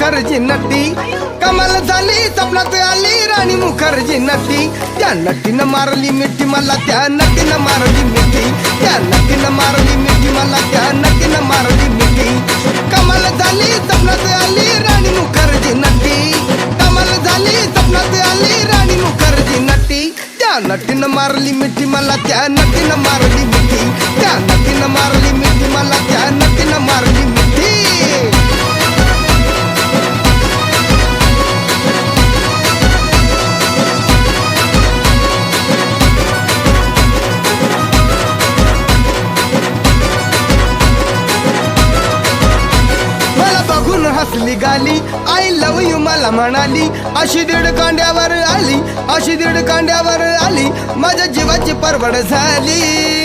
मुखर्जी नटी कमाल झाली स्वप्नात आली राणी मुखर्जी नटी त्या नटीनं मारली मिठी मला त्या नटीनं मारली मिठी त्या नटीनं मारली मिठी मला त्या नटीनं मारली मिठी कमाल झाली स्वप्नात आली राणी मुखर्जी नटी कमाल झाली स्वप्नात आली राणी मुखर्जी नटी त्या नटीनं मारली मिठी मला त्या नटीनं मारली मिठी त्या नटीनं मारली मिठी मला त्या नटीनं मारली मिठी हसली गाली आय लव यू मला म्हणाली अशी दीड कांड्यावर आली अशी दीड कांड्यावर आली माझ्या जीवाची परवड झाली